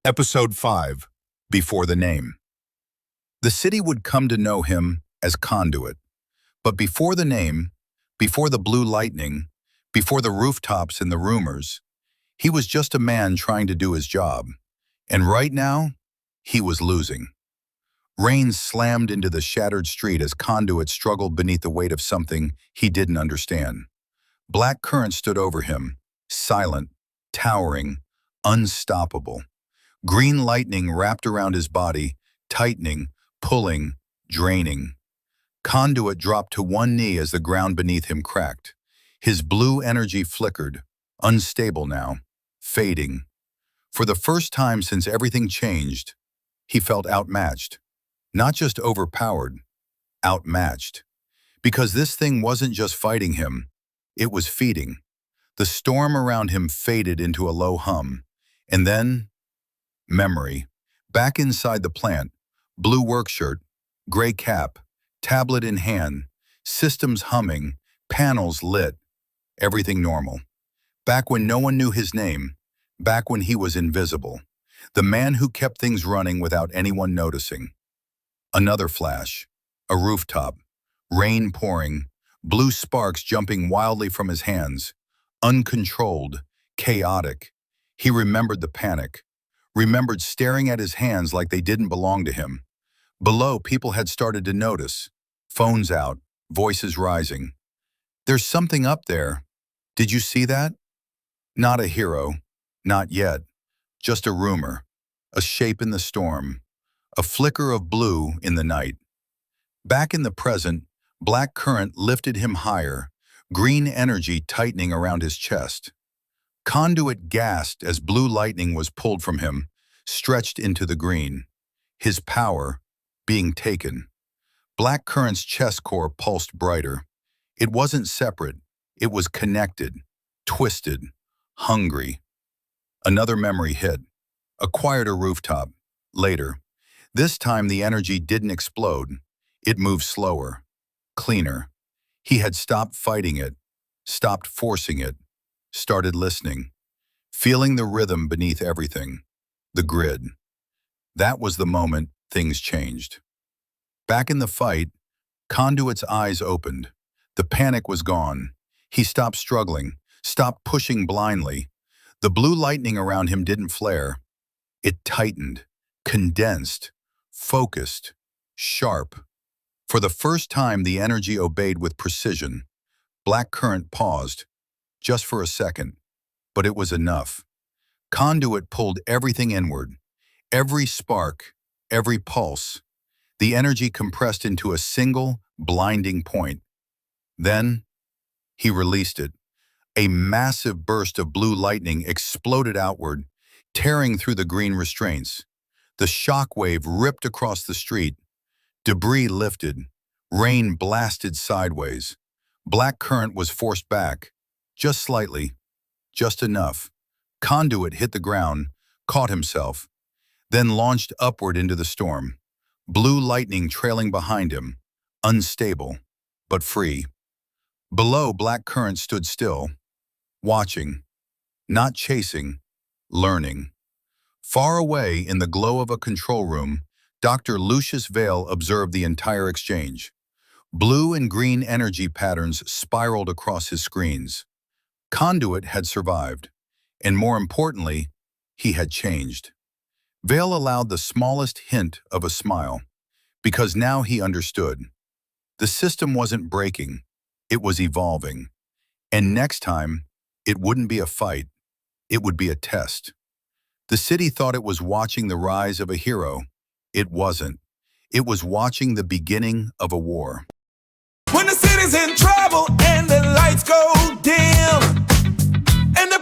Episode 5, Before the Name. The city would come to know him as Conduit. But before the name, before the blue lightning, before the rooftops and the rumors, he was just a man trying to do his job. And right now, he was losing. Rain slammed into the shattered street as Conduit struggled beneath the weight of something he didn't understand. Black current stood over him, silent, towering, unstoppable. Green lightning wrapped around his body, tightening, pulling, draining. Conduit dropped to one knee as the ground beneath him cracked. His blue energy flickered, unstable now, fading. For the first time since everything changed, he felt outmatched. Not just overpowered, outmatched. Because this thing wasn't just fighting him, it was feeding. The storm around him faded into a low hum. And then, memory. Back inside the plant, blue work shirt, gray cap, tablet in hand, systems humming, panels lit, everything normal. Back when no one knew his name, back when he was invisible. The man who kept things running without anyone noticing. Another flash, a rooftop, rain pouring, blue sparks jumping wildly from his hands. Uncontrolled, chaotic. He remembered the panic. Remembered staring at his hands like they didn't belong to him. Below, people had started to notice. Phones out, voices rising. There's something up there. Did you see that? Not a hero. Not yet. Just a rumor. A shape in the storm. A flicker of blue in the night. Back in the present, black current lifted him higher, green energy tightening around his chest. Conduit gasped as blue lightning was pulled from him, stretched into the green. His power being taken. Black current's chest core pulsed brighter. It wasn't separate. It was connected, twisted, hungry. Another memory hit. Acquired a rooftop. Later. This time the energy didn't explode. It moved slower, cleaner. He had stopped fighting it, stopped forcing it, started listening, feeling the rhythm beneath everything, the grid. That was the moment things changed. Back in the fight, Conduit's eyes opened. The panic was gone. He stopped struggling, stopped pushing blindly. The blue lightning around him didn't flare. It tightened, condensed, focused, sharp. For the first time, the energy obeyed with precision. Black current paused, just for a second, but it was enough. Conduit pulled everything inward, every spark, every pulse. The energy compressed into a single, blinding point. Then, he released it. A massive burst of blue lightning exploded outward, tearing through the green restraints. The shock wave ripped across the street. Debris lifted. Rain blasted sideways. Black current was forced back, just slightly, just enough. Conduit hit the ground, caught himself, then launched upward into the storm. Blue lightning trailing behind him, unstable, but free. Below, black current stood still, watching, not chasing, learning. Far away in the glow of a control room, Dr. Lucius Vale observed the entire exchange. Blue and green energy patterns spiraled across his screens. Conduit had survived, and more importantly, he had changed. Vale allowed the smallest hint of a smile, because now he understood. The system wasn't breaking, it was evolving. And next time, it wouldn't be a fight, it would be a test. The city thought it was watching the rise of a hero. It wasn't. It was watching the beginning of a war. When the city's in trouble and the lights go dim and the